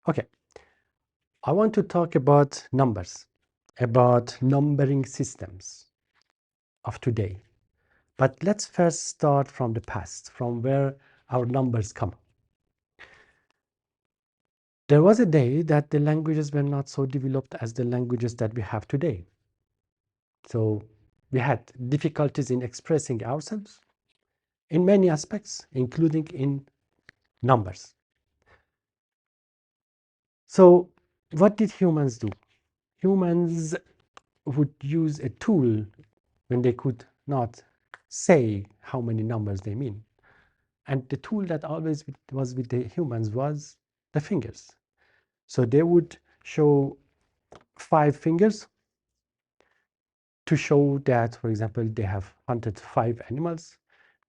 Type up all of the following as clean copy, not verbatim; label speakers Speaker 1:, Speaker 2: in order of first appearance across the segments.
Speaker 1: Okay, I want to talk about numbers, about numbering systems of today. But let's first start from the past, from where our numbers come. There was a day that the languages were not so developed as the languages that we have today. So we had difficulties in expressing ourselves in many aspects, including in numbers. So what did humans do? Humans would use a tool when they could not say how many numbers they mean. And the tool that always was with the humans was the fingers. So they would show 5 fingers to show that, for example, they have hunted 5 animals.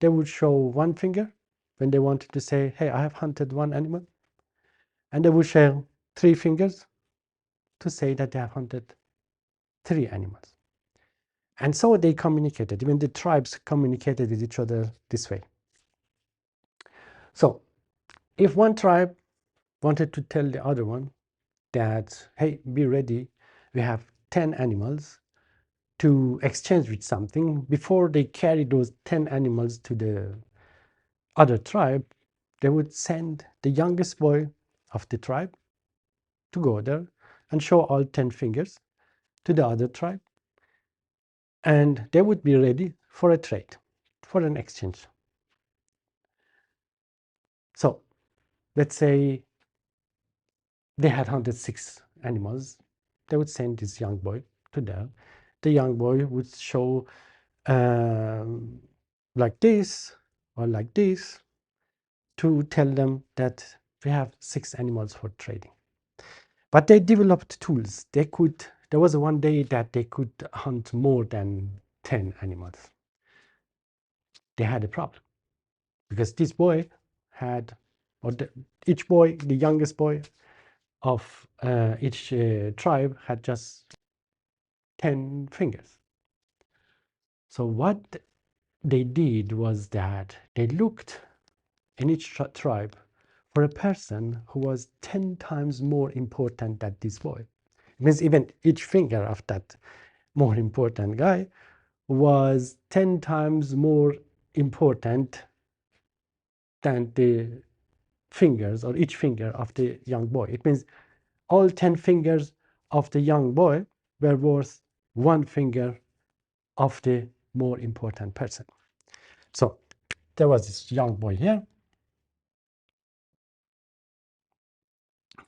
Speaker 1: They would show 1 finger when they wanted to say, hey, I have hunted 1 animal. And they would show 3 fingers to say that they have hunted 3 animals. And so they communicated. Even the tribes communicated with each other this way. So if one tribe wanted to tell the other one that, hey, be ready, we have 10 animals to exchange with something, before they carry those 10 animals to the other tribe, they would send the youngest boy of the tribe to go there and show all 10 fingers to the other tribe. And they would be ready for a trade, for an exchange. So let's say they had hunted 6 animals. They would send this young boy to there. The young boy would show like this or like this to tell them that we have 6 animals for trading. But they developed tools. There was one day that they could hunt more than 10 animals. They had a problem because this boy had, each boy, the youngest boy of each tribe had just 10 fingers. So what they did was that they looked in each tribe for a person who was 10 times more important than this boy. It means even each finger of that more important guy was 10 times more important than the fingers or each finger of the young boy. It means all 10 fingers of the young boy were worth 1 finger of the more important person. So there was this young boy here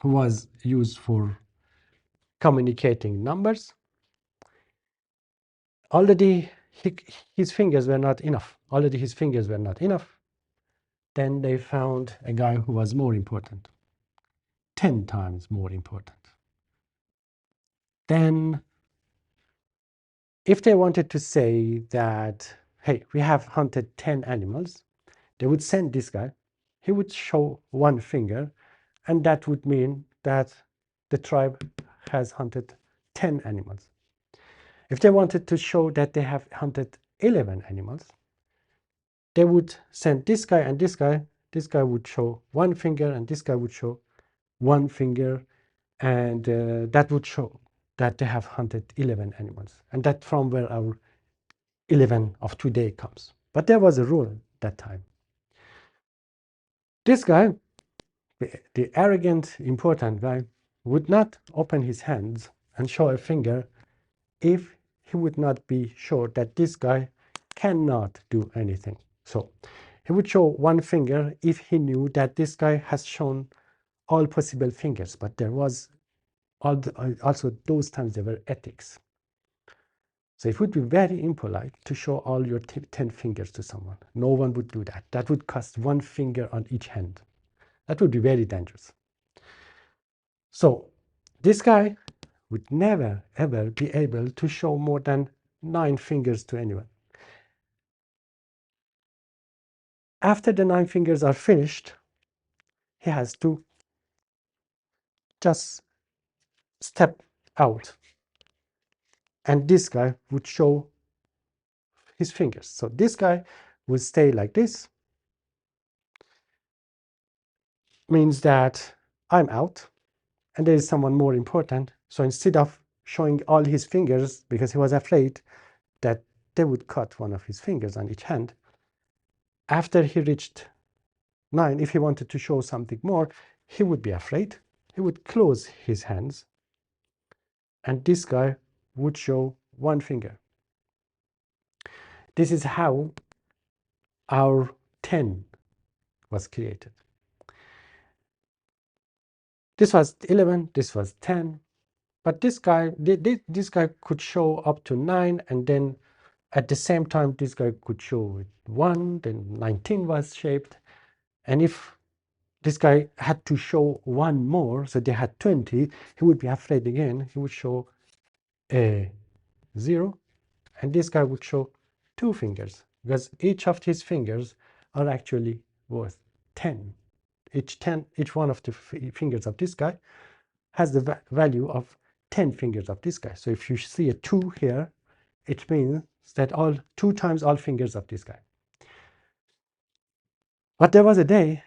Speaker 1: who was used for communicating numbers. Already his fingers were not enough. Already his fingers were not enough. Then they found a guy who was more important, 10 times more important. Then if they wanted to say that, hey, we have hunted 10 animals, they would send this guy. He would show 1 finger, and that would mean that the tribe has hunted 10 animals. If they wanted to show that they have hunted 11 animals, they would send this guy and this guy. This guy would show 1 finger, and this guy would show 1 finger, and that would show that they have hunted 11 animals. And that's from where our 11 of today comes. But there was a rule that time. This guy, the arrogant, important guy, would not open his hands and show a finger if he would not be sure that this guy cannot do anything. So he would show 1 finger if he knew that this guy has shown all possible fingers. But there was also those times there were ethics. So it would be very impolite to show all your 10 fingers to someone. No one would do that. That would cost 1 finger on each hand. That would be very dangerous. So this guy would never, ever be able to show more than 9 fingers to anyone. After the 9 fingers are finished, he has to just step out. And this guy would show his fingers. So this guy would stay like this. Means that I'm out. and there is someone more important. So instead of showing all his fingers, because he was afraid that they would cut one of his fingers on each hand, after he reached 9, if he wanted to show something more, he would be afraid. He would close his hands, and this guy would show one finger. This is how our 10 was created. This was 11, this was 10, but this guy could show up to 9, and then at the same time this guy could show 1, then 19 was shaped, and if this guy had to show one more, so they had 20, he would be afraid again. He would show a 0, and this guy would show 2 fingers, because each of his fingers are actually worth 10. Each one of the fingers of this guy has the value of 10 fingers of this guy. So if you see a 2 here, it means that 2 times all fingers of this guy. But there was a day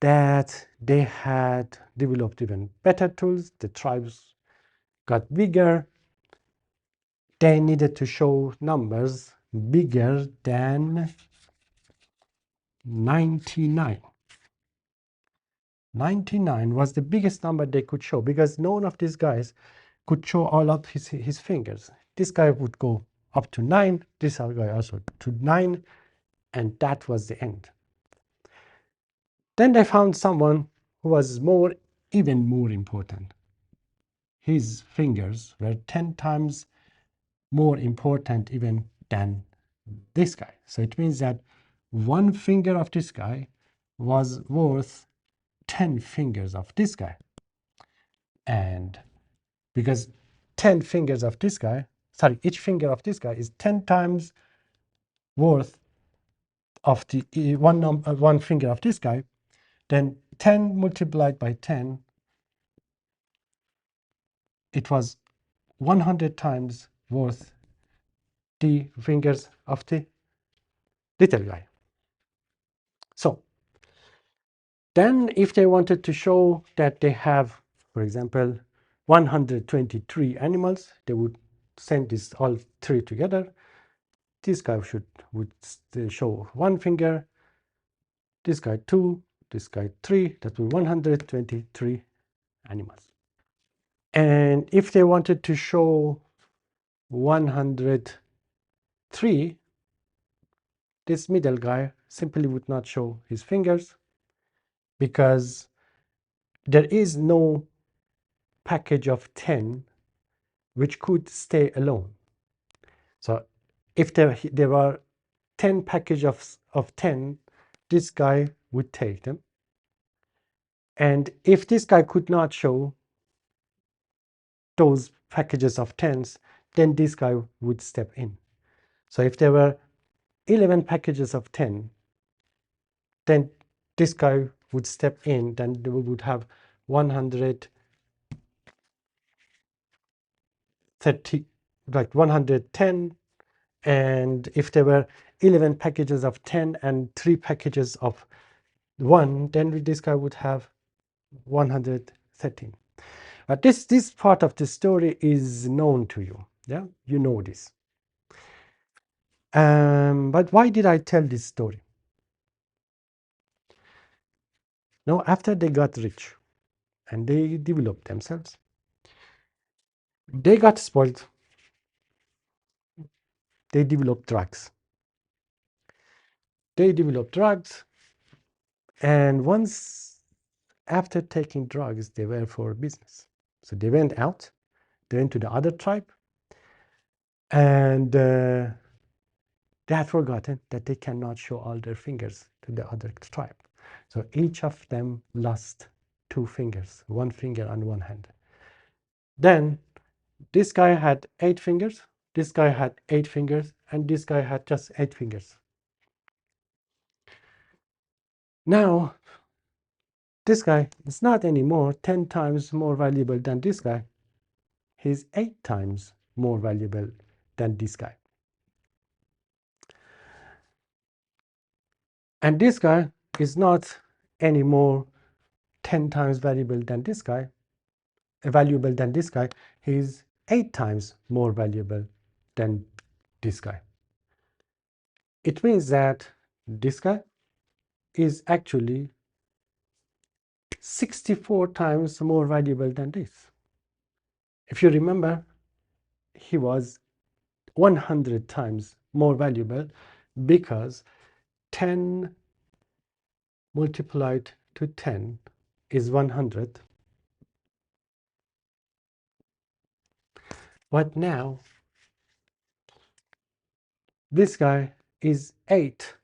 Speaker 1: that they had developed even better tools. The tribes got bigger. They needed to show numbers bigger than 99. 99 was the biggest number they could show, because none of these guys could show all of his fingers. This guy would go up to 9, this guy also to 9, and that was the end. Then they found someone who was even more important. His fingers were 10 times more important even than this guy. So it means that one finger of this guy was worth 10 fingers of this guy. And because 10 fingers of this guy, sorry, each finger of this guy is 10 times worth of the one finger of this guy, then 10 multiplied by 10, it was 100 times worth the fingers of the little guy. So then if they wanted to show that they have, for example, 123 animals, they would send this all 3 together. This guy would show 1 finger, this guy 2, this guy 3, that would be 123 animals. And if they wanted to show 103, this middle guy simply would not show his fingers, because there is no package of 10 which could stay alone. So if there are 10 packages of 10, this guy would take them. And if this guy could not show those packages of 10s, then this guy would step in. So if there were 11 packages of 10, then this guy would step in, then we would have 130, like 110. And if there were 11 packages of 10 and 3 packages of 1, then this guy would have 113. But this part of the story is known to you. Yeah, you know this. But why did I tell this story? Now, after they got rich and they developed themselves, they got spoiled. They developed drugs. And once after taking drugs, they were for business. So they went out, they went to the other tribe, and they had forgotten that they cannot show all their fingers to the other tribe. So each of them lost 2 fingers, 1 finger on one hand. Then this guy had 8 fingers, this guy had 8 fingers, and this guy had just 8 fingers. Now, this guy is not anymore 10 times more valuable than this guy. He's 8 times more valuable than this guy. And this guy is not anymore 10 times valuable than this guy. valuable than this guy, he's 8 times more valuable than this guy. It means that this guy is actually 64 times more valuable than this. If you remember, he was 100 times more valuable because 10 multiplied to 10 is 100. But now this guy is 8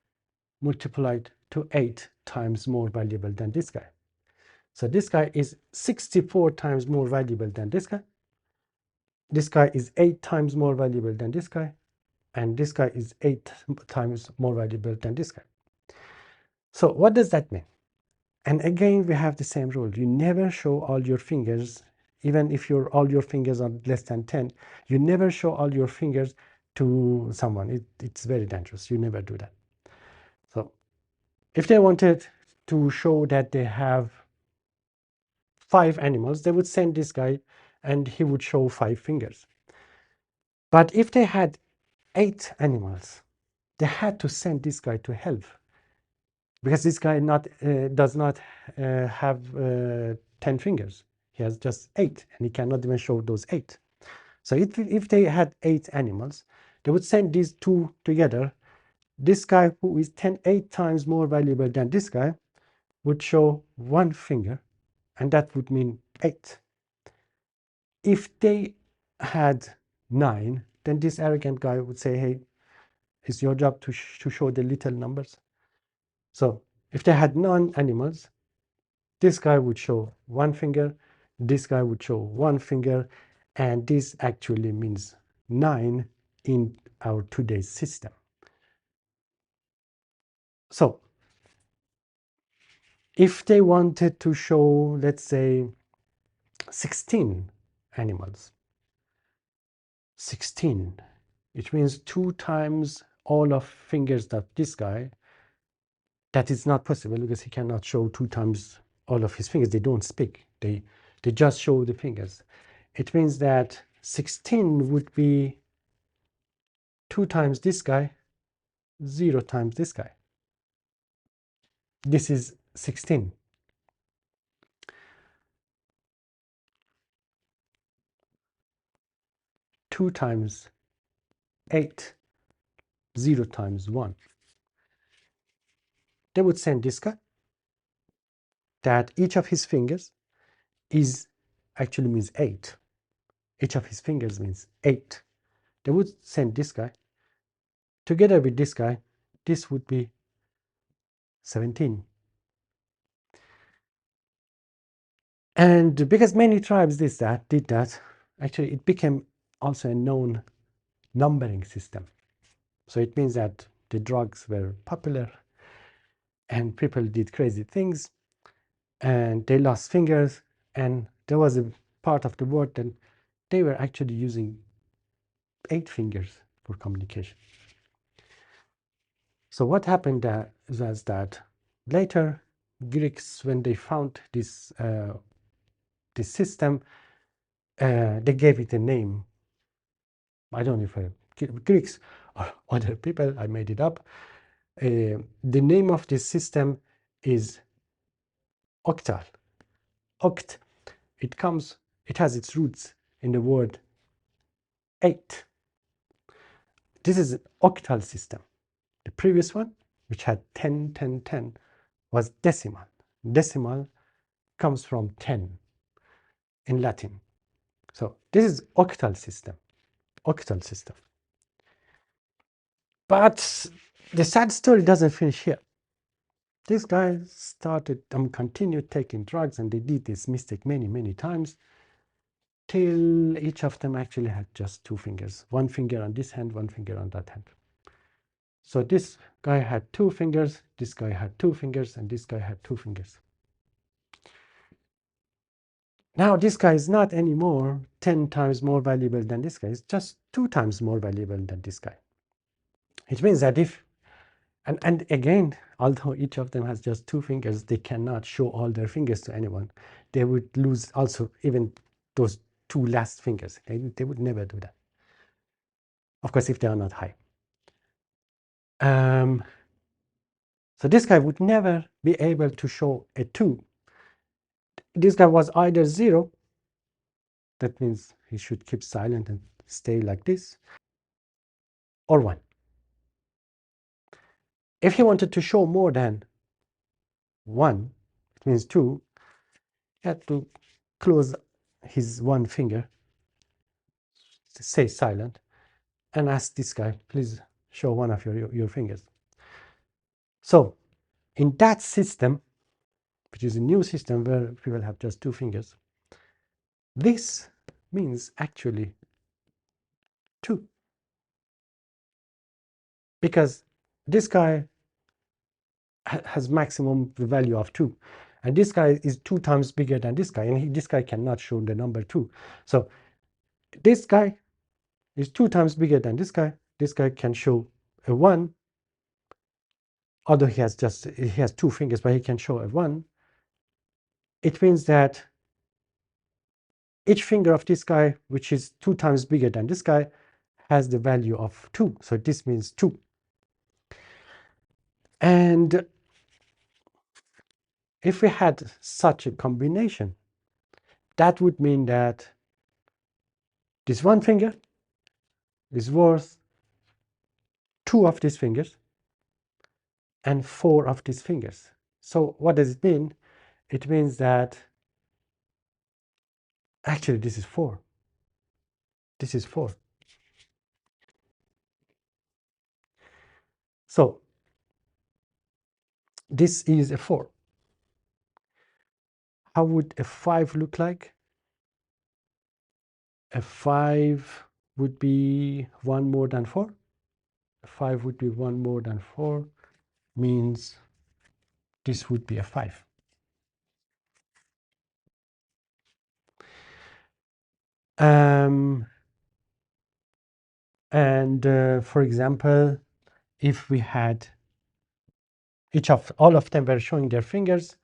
Speaker 1: multiplied to 8 times more valuable than this guy. So this guy is 64 times more valuable than this guy. This guy is 8 times more valuable than this guy. And this guy is 8 times more valuable than this guy. So what does that mean? And again, we have the same rule. You never show all your fingers, even if all your fingers are less than 10. You never show all your fingers to someone. It's very dangerous. You never do that. So if they wanted to show that they have 5 animals, they would send this guy and he would show 5 fingers. But if they had 8 animals, they had to send this guy to help, because this guy does not have 10 fingers. He has just 8, and he cannot even show those 8. So if they had 8 animals, they would send these 2 together. This guy, who is 8 times more valuable than this guy, would show 1 finger, and that would mean 8. If they had 9, then this arrogant guy would say, hey, it's your job to show the little numbers. So if they had 9 animals, this guy would show 1 finger, this guy would show 1 finger, and this actually means 9 in our today's system. So if they wanted to show, let's say, 16 animals, 16, it means 2 times all of fingers of this guy. That is not possible because he cannot show 2 times all of his fingers. They don't speak. They just show the fingers. It means that 16 would be 2 times this guy, 0 times this guy. This is 16. Two times 8, 0 times 1. They would send this guy that each of his fingers actually means 8. Each of his fingers means 8. They would send this guy together with this guy. This would be 17. And because many tribes did that, actually it became also a known numbering system. So it means that the drugs were popular and people did crazy things and they lost fingers, and there was a part of the world that they were actually using 8 fingers for communication. So what happened was that later Greeks, when they found this system, they gave it a name. I don't know if Greeks or other people, I made it up. The name of this system is Octal. Oct. It has its roots in the word 8. This is an octal system. The previous one, which had 10, 10, 10, was decimal. Decimal comes from 10 in Latin. So this is octal system. Octal system. But the sad story doesn't finish here. These guys continued taking drugs, and they did this mistake many, many times, till each of them actually had just 2 fingers. 1 finger on this hand, 1 finger on that hand. So this guy had 2 fingers, this guy had 2 fingers, and this guy had 2 fingers. Now this guy is not anymore 10 times more valuable than this guy. It's just 2 times more valuable than this guy. It means that and again, although each of them has just 2 fingers, they cannot show all their fingers to anyone. They would lose also even those two last fingers. They would never do that. Of course, if they are not high. So this guy would never be able to show a 2. This guy was either 0, that means he should keep silent and stay like this, or 1. If he wanted to show more than 1, it means 2, he had to close his one finger, stay silent, and ask this guy, please show one of your fingers. So in that system, which is a new system where people have just 2 fingers, this means actually 2. Because this guy has maximum the value of 2. And this guy is 2 times bigger than this guy. And this guy cannot show the number 2. So this guy is 2 times bigger than this guy. This guy can show a 1. Although he has 2 fingers, but he can show a 1. It means that each finger of this guy, which is 2 times bigger than this guy, has the value of 2. So this means 2. And if we had such a combination, that would mean that this one finger is worth 2 of these fingers and 4 of these fingers. So what does it mean? It means that actually this is 4. This is 4. So this is a 4. How would a 5 look like? A 5 would be 1 more than 4. A 5 would be 1 more than 4, means this would be a 5. For example, if we had all of them were showing their fingers,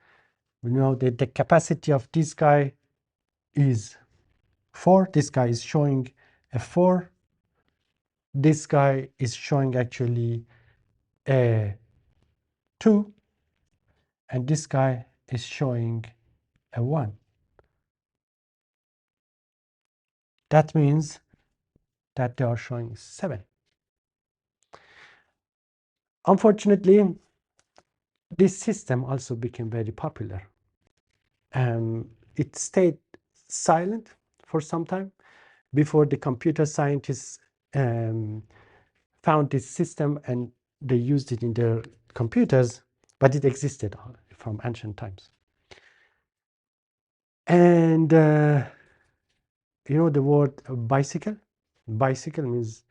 Speaker 1: we know that the capacity of this guy is 4. This guy is showing a 4. This guy is showing actually a 2. And this guy is showing a 1. That means that they are showing 7. Unfortunately, this system also became very popular. It stayed silent for some time before the computer scientists found this system and they used it in their computers, but it existed from ancient times. And you know the word bicycle? Bicycle means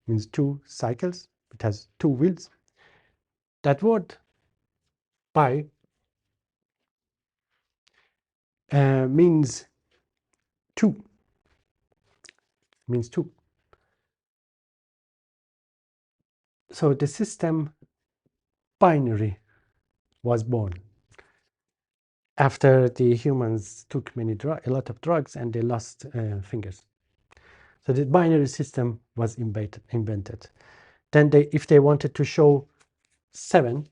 Speaker 1: means 2 cycles. It has 2 wheels. That word bi means 2. Means 2. So the system binary was born after the humans took a lot of drugs and they lost fingers. So the binary system was invented. Then if they wanted to show 7,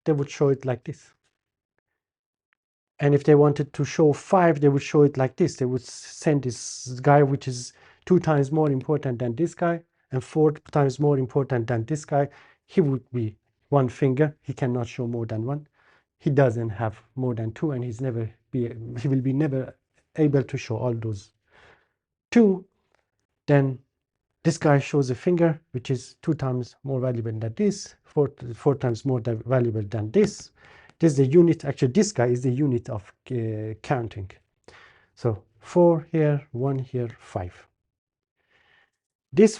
Speaker 1: they would show it like this. And if they wanted to show 5, they would show it like this. They would send this guy, which is 2 times more important than this guy, and 4 times more important than this guy. He would be 1 finger. He cannot show more than 1. He doesn't have more than 2, and he will be never able to show all those 2. Then this guy shows a finger which is 2 times more valuable than this, 4 times more valuable than this. This is the unit. Actually, this guy is the unit of counting. So 4 here, 1 here, 5. This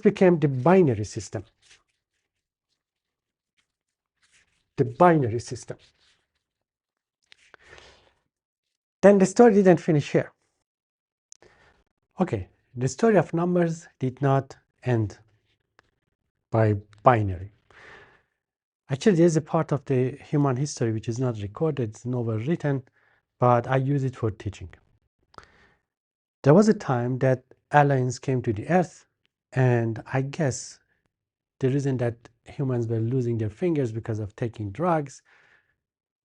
Speaker 1: became the binary system. The binary system. Then the story didn't finish here. Okay, the story of numbers did not end by binary. Actually, there's a part of the human history which is not recorded, it's nowhere written, but I use it for teaching. There was a time that aliens came to the Earth, and I guess the reason that humans were losing their fingers because of taking drugs,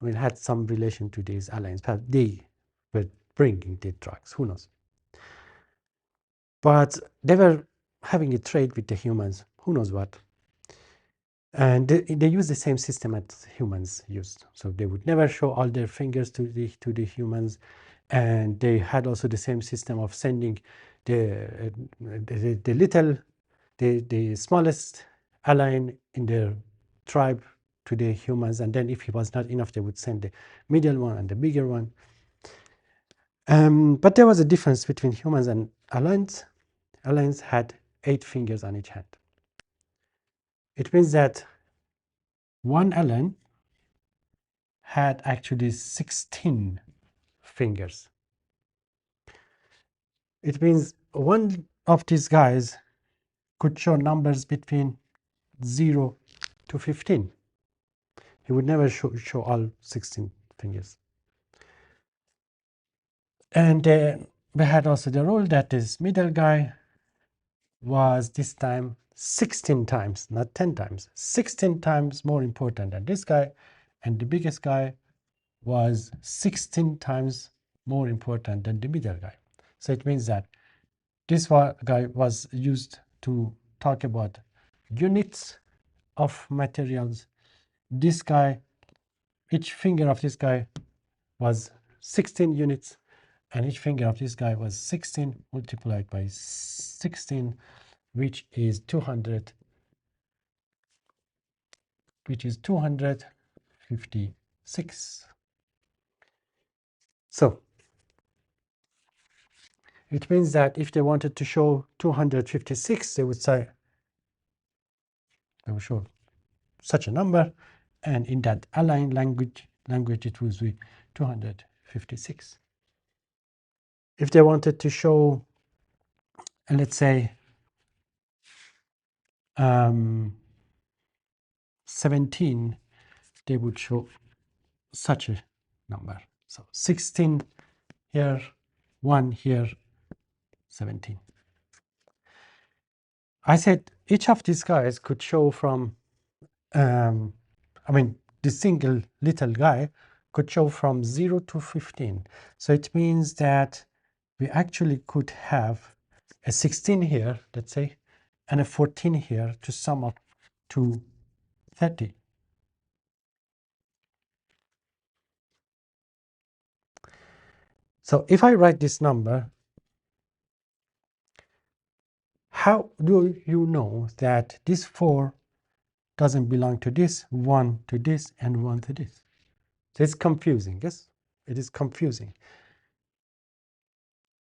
Speaker 1: I mean, had some relation to these aliens. Perhaps they were bringing the drugs, who knows? But they were having a trade with the humans, who knows what. And they use the same system as humans used. So they would never show all their fingers to the humans. And they had also the same system of sending the little, the smallest alien in their tribe to the humans. And then if it was not enough, they would send the middle one and the bigger one. But there was a difference between humans and aliens. Aliens had 8 fingers on each hand. It means that one alien had actually 16 fingers. It means one of these guys could show numbers between 0 to 15. He would never show all 16 fingers. And we had also the rule that this middle guy was this time 16 times, not 10 times, 16 times more important than this guy. And the biggest guy was 16 times more important than the middle guy. So it means that this guy was used to talk about units of materials. This guy, each finger of this guy was 16 units, and each finger of this guy was 16 multiplied by 16, which is 200, which is 256. So it means that if they wanted to show 256, they would say, they would show such a number, and in that aligned language it would be 256. If they wanted to show, let's say, 17, they would show such a number. So 16 here, 1 here, 17. I said each of these guys could show from, the single little guy could show from 0 to 15. So it means that we actually could have a 16 here, let's say, and a 14 here to sum up to 30. So if I write this number, how do you know that this 4 doesn't belong to this, 1 to this, and 1 to this? So it's confusing, yes? It is confusing.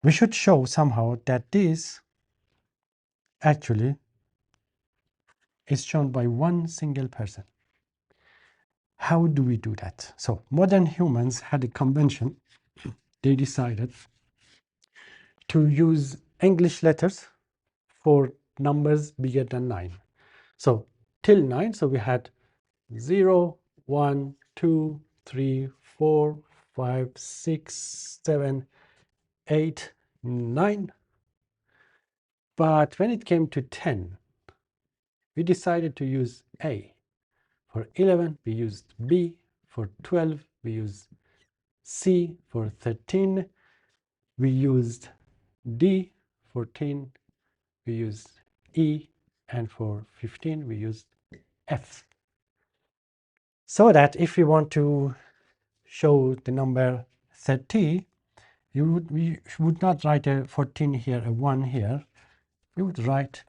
Speaker 1: We should show somehow that this actually is shown by one single person. How do we do that? So modern humans had a convention. They decided to use English letters for numbers bigger than 9. So till 9, so we had 0, 1, 2, 3, 4, 5, 6, 7, 8, 9. But when it came to 10, we decided to use A. For 11, we used B. For 12, we used C. For 13, we used D. 14, we used E. And for 15, we used F. So that if we want to show the number 30, we would not write a 14 here, a 1 here. We would write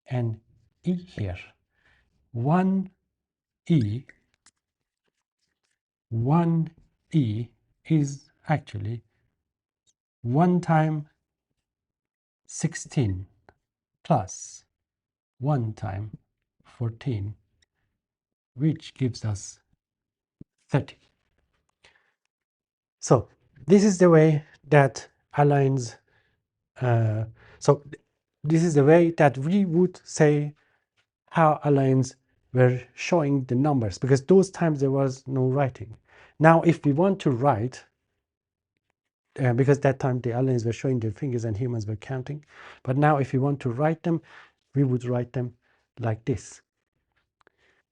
Speaker 1: an E here. 1 E is actually 1 time 16 plus 1 time 14, which gives us 30. So this is the way that aligns. So this is the way that we would say how aliens were showing the numbers, because those times there was no writing. Now if we want to write because that time the aliens were showing their fingers and humans were counting. But now if you want to write them, we would write them like this.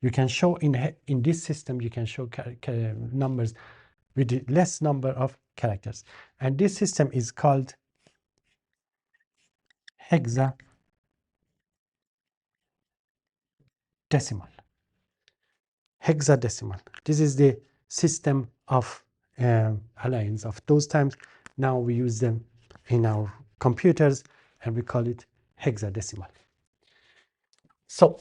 Speaker 1: You can show in this system, you can show numbers with less number of characters. And this system is called hexadecimal. Hexadecimal. This is the system of alliance of those times. Now we use them in our computers and we call it hexadecimal. So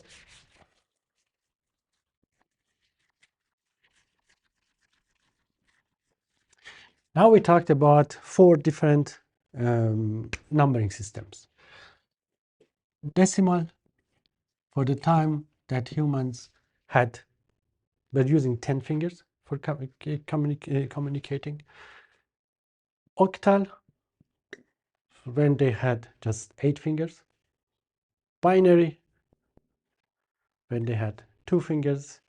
Speaker 1: now we talked about 4 different numbering systems. Decimal, for the time that humans were using 10 fingers for communicating. Octal, when they had just 8 fingers. Binary, when they had 2 fingers.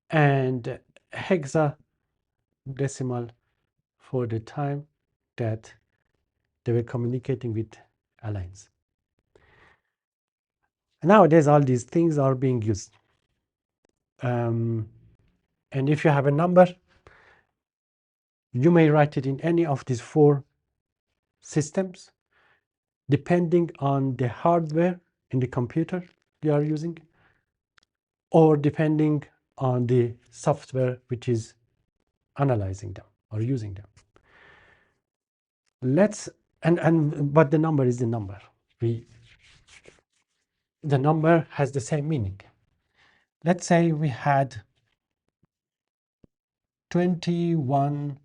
Speaker 1: And hexadecimal, for the time that they were communicating with allies. Nowadays, all these things are being used. And if you have a number, you may write it in any of these 4 systems, depending on the hardware in the computer you are using, or depending on the software which is analyzing them or using them. But the number is the number. The number has the same meaning. Let's say we had 21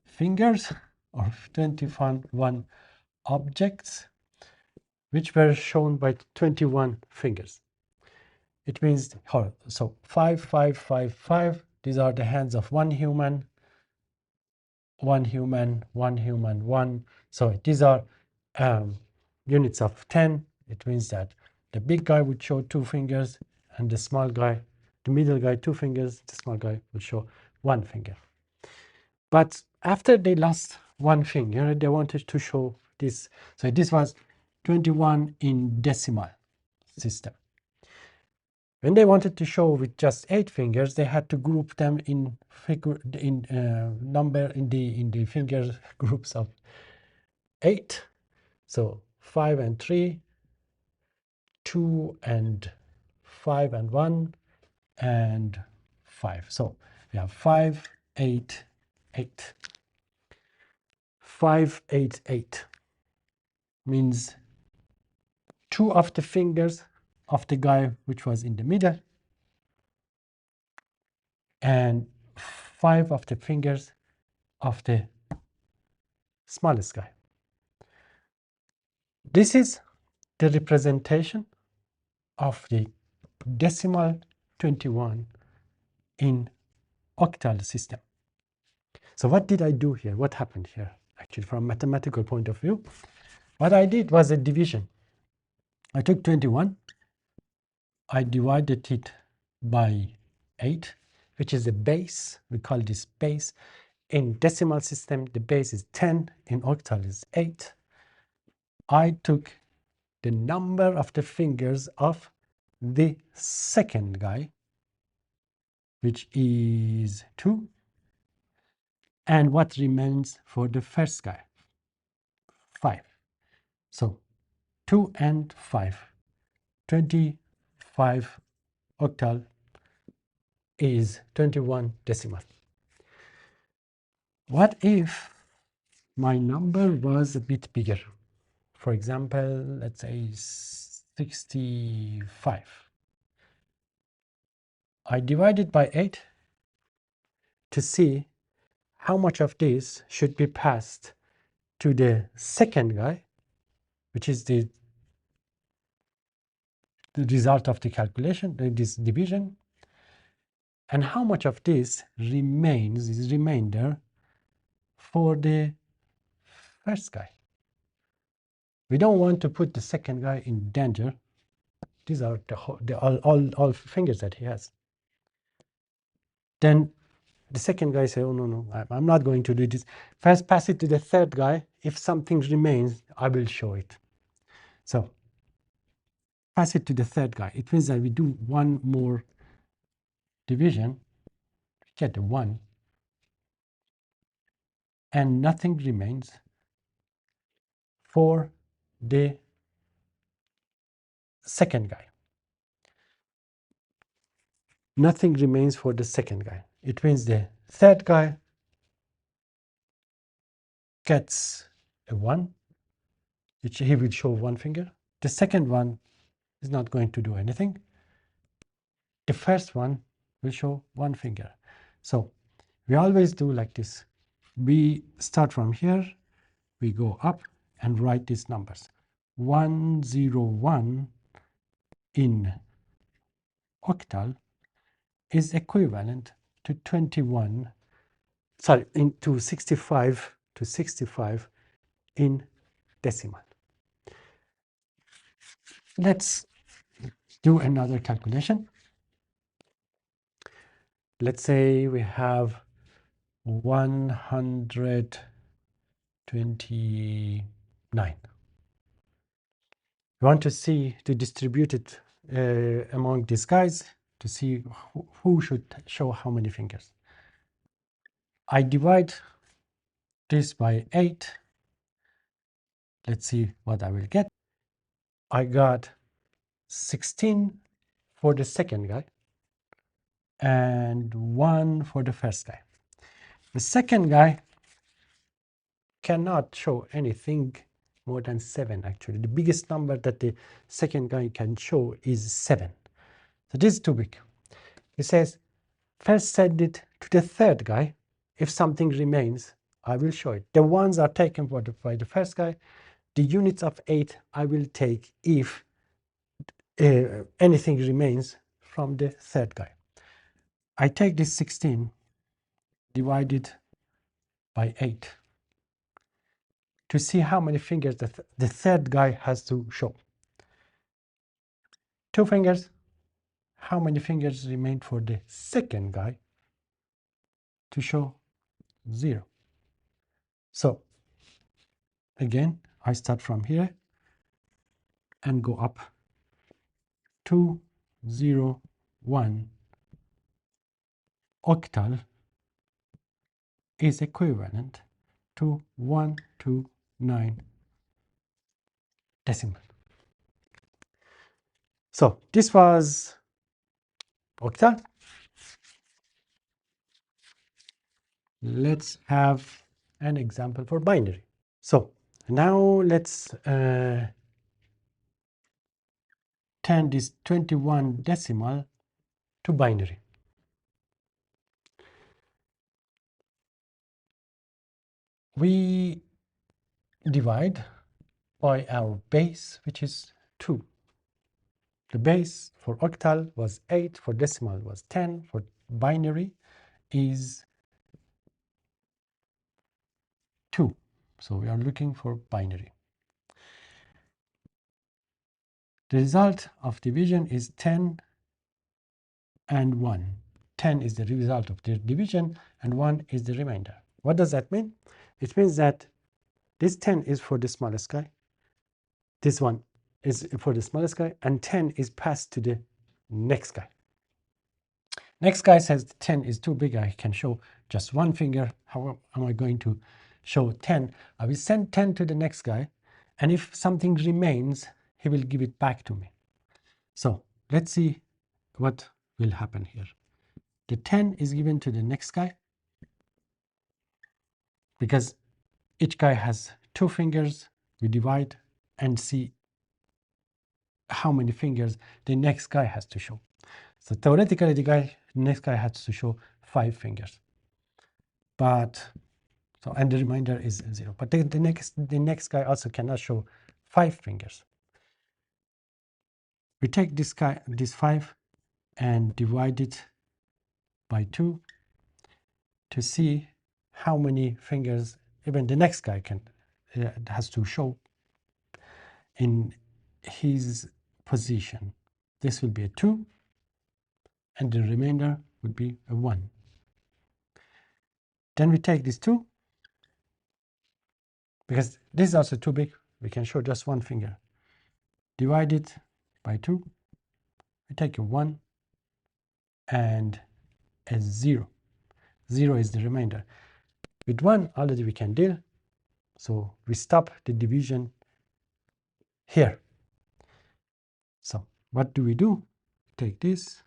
Speaker 1: fingers or 21 objects which were shown by 21 fingers. It means, so 5, 5, 5, 5. These are the hands of one human, one human, one human, one. So these are units of 10. It means that the big guy would show 2 fingers, and the small guy, the middle guy, 2 fingers. The small guy would show 1 finger. But after they lost 1 finger, they wanted to show this. So this was 21 in decimal system. When they wanted to show with just 8 fingers, they had to group them in number in the finger groups of 8. So 5 and 3, 2 and 5 and 1, and 5. So we have 5, 8, 8. 5, 8, 8 means 2 of the fingers of the guy which was in the middle, and 5 of the fingers of the smallest guy. This is the representation of the decimal 21 in octal system. So what did I do here? What happened here? Actually, from a mathematical point of view, what I did was a division. I took 21, I divided it by 8, which is the base. We call this base. In decimal system, the base is 10. In octal is 8. I took the number of the fingers of the second guy, which is 2. And what remains for the first guy? 5. So 2 and 5. 25 octal is 21 decimal. What if my number was a bit bigger? For example, let's say 65. I divide it by 8 to see how much of this should be passed to the second guy, which is the result of the calculation, this division, and how much of this remains, is remainder, for the first guy. We don't want to put the second guy in danger. These are all fingers that he has. Then The second guy say, oh, no, I'm not going to do this. First pass it to the third guy. If something remains, I will show it. So pass it to the third guy. It means that we do one more division, get a 1, and nothing remains for the second guy. Nothing remains for the second guy. It means the third guy gets a 1, which he will show 1 finger. The second one is not going to do anything. The first one will show 1 finger. So we always do like this. We start from here, we go up and write these numbers. 101 in octal is equivalent to 21, sorry, into 65 to 65 in decimal. Let's do another calculation. Let's say we have 129. We want to see, to distribute it among these guys to see who should show how many fingers. I divide this by 8. Let's see what I will get. I got 16 for the second guy and 1 for the first guy. The second guy cannot show anything more than 7 actually. The biggest number that the second guy can show is 7. So this is too big. He says, first send it to the third guy. If something remains, I will show it. The ones are taken by the first guy. The units of 8 I will take if anything remains from the third guy. I take this 16 divided by 8 to see how many fingers the third guy has to show. 2 fingers. How many fingers remain for the second guy to show? 0. So again, I start from here and go up. 2, 0, 1 octal is equivalent to 129 decimal. So this was octal. Let's have an example for binary. So now let's turn this 21 decimal to binary. We divide by our base, which is 2. The base for octal was 8, for decimal was 10, for binary is 2. So we are looking for binary. The result of division is 10 and 1. 10 is the result of the division and 1 is the remainder. What does that mean? It means that this 10 is for the smallest guy, this one is for the smallest guy, and 10 is passed to the next guy. Next guy says 10 is too big, I can show just 1 finger. How am I going to show 10? I will send 10 to the next guy, and if something remains, he will give it back to me. So let's see what will happen here. The 10 is given to the next guy because each guy has 2 fingers. We divide and see how many fingers the next guy has to show. So theoretically, the next guy has to show 5 fingers. But so, and the remainder is 0. But the next guy also cannot show 5 fingers. We take this 5 and divide it by 2 to see how many fingers even the next guy has to show in his position. This will be a 2, and the remainder would be a 1. Then we take these 2, because this is also too big, we can show just one finger. Divide it by 2, we take a 1 and a 0. 0 is the remainder. With 1 already we can deal, so we stop the division here. So what do? Take this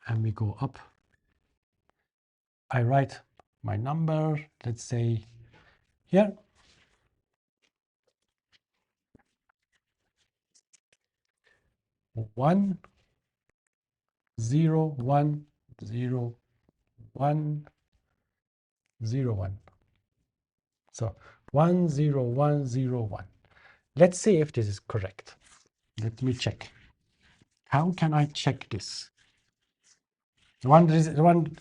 Speaker 1: and we go up. I write my number, let's say here. One, 0, 1, 0, 1, 0, 1. So 1, 0, 1, 0, 1. Let's see if this is correct. Let me check. How can I check this? The one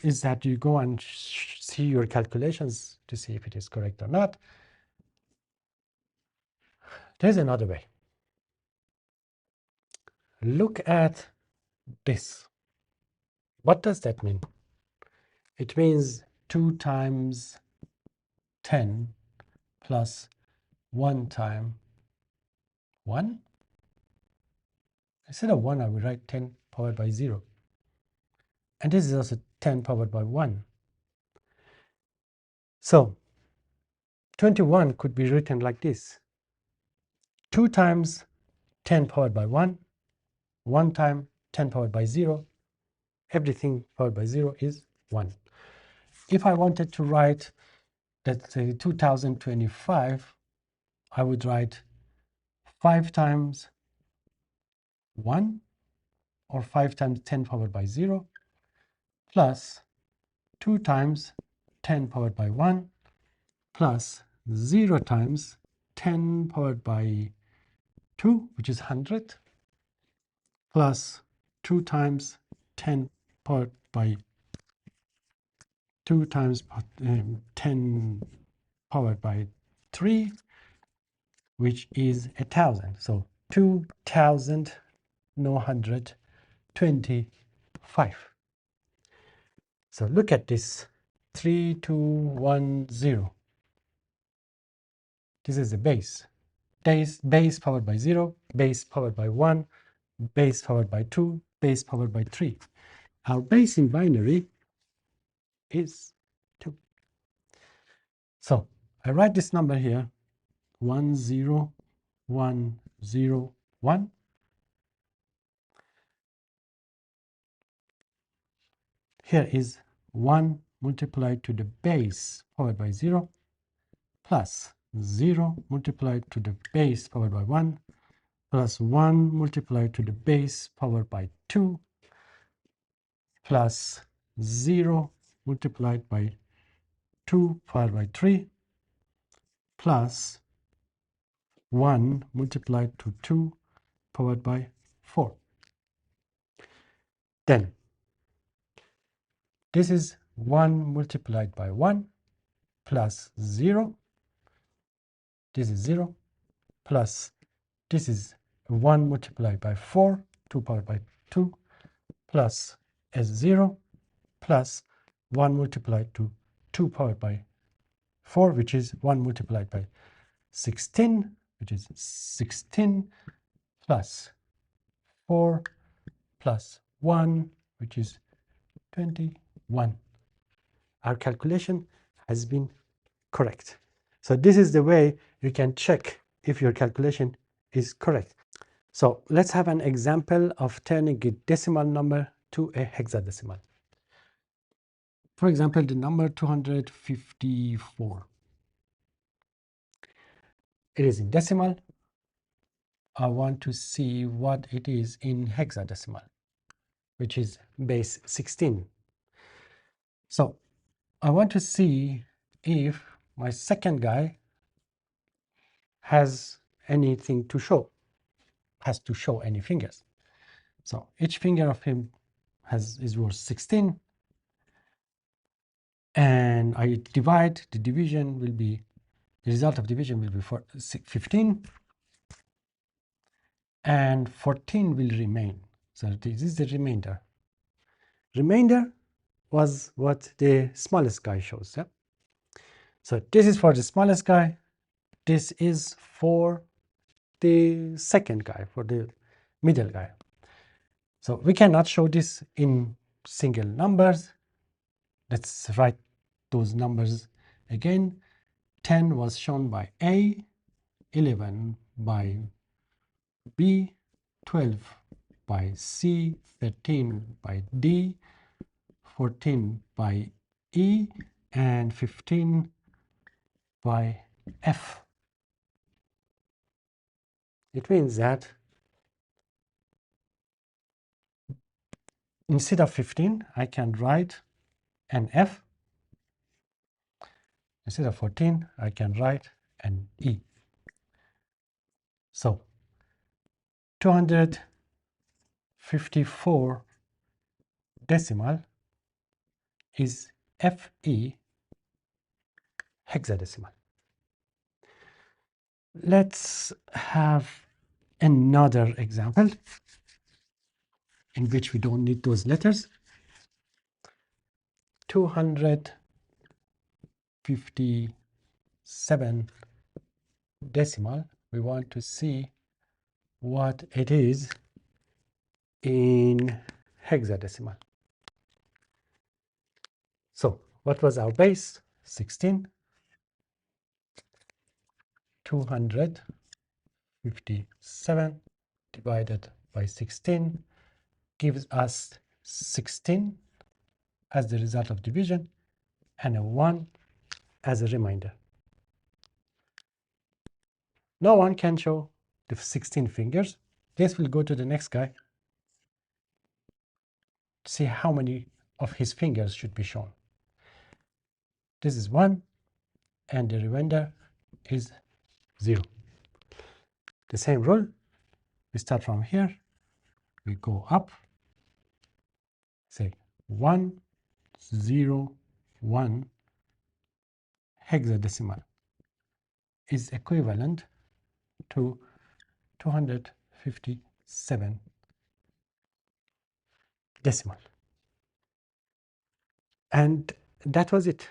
Speaker 1: is that you go and see your calculations to see if it is correct or not. There's another way. Look at this. What does that mean? It means 2 times 10 plus 1 time 1. Instead of 1, I will write 10 powered by 0. And this is also 10 powered by 1. So 21 could be written like this. 2 times 10 powered by 1, 1 time 10 powered by 0. Everything powered by 0 is 1. If I wanted to write, let's say 2025, I would write 5 times 1, or 5 times 10 powered by 0, plus 2 times 10 powered by 1, plus 0 times 10 powered by 2, which is 100, plus 2 times 10 powered by 2 times 10 powered by 3, which is 1,000. So 2,925. So look at this, 3210. This is the base. Base powered by 0, base powered by 1, base powered by 2, base powered by 3. Our base in binary is 2. So I write this number here, 10101. Here is 1 multiplied to the base powered by 0, plus 0 multiplied to the base powered by 1, plus 1 multiplied to the base powered by 2, plus 0 multiplied by 2 powered by 3, plus 1 multiplied to 2 powered by 4. Then this is 1 multiplied by 1 plus 0. This is 0, plus this is 1 multiplied by 4, 2 powered by 2, plus S0, plus 1 multiplied to 2 powered by 4, which is 1 multiplied by 16, which is 16, plus 4 plus 1, which is 21. Our calculation has been correct. So this is the way you can check if your calculation is correct. So let's have an example of turning a decimal number to a hexadecimal. For example, the number 254. It is in decimal. I want to see what it is in hexadecimal, which is base 16. So I want to see if my second guy has anything to show, has to show any fingers. So each finger of him is worth 16, and I divide. The division will be, the result of division will be 15, and 14 will remain. So this is the remainder. Remainder was what the smallest guy shows. Yeah? So this is for the smallest guy. This is for the second guy, for the middle guy. So we cannot show this in single numbers. Let's write those numbers again. 10 was shown by A, 11 by B, 12 by C, 13 by D, 14 by E, and 15 by F. It means that instead of 15, I can write an F. Instead of 14, I can write an E. So 254 decimal is FE hexadecimal. Let's have another example in which we don't need those letters. 257 decimal. We want to see what it is in hexadecimal. So what was our base? 16. 257 divided by 16 gives us 16 as the result of division and a 1 as a remainder. No one can show the 16 fingers. This will go to the next guy. See how many of his fingers should be shown. This is 1 and the remainder is 0. The same rule. We start from here. We go up. Say 1, 0, 1 hexadecimal is equivalent to 257 decimal. And that was it.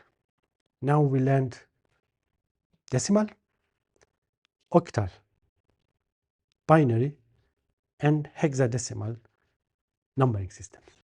Speaker 1: Now we learned decimal, octal, binary, and hexadecimal numbering systems.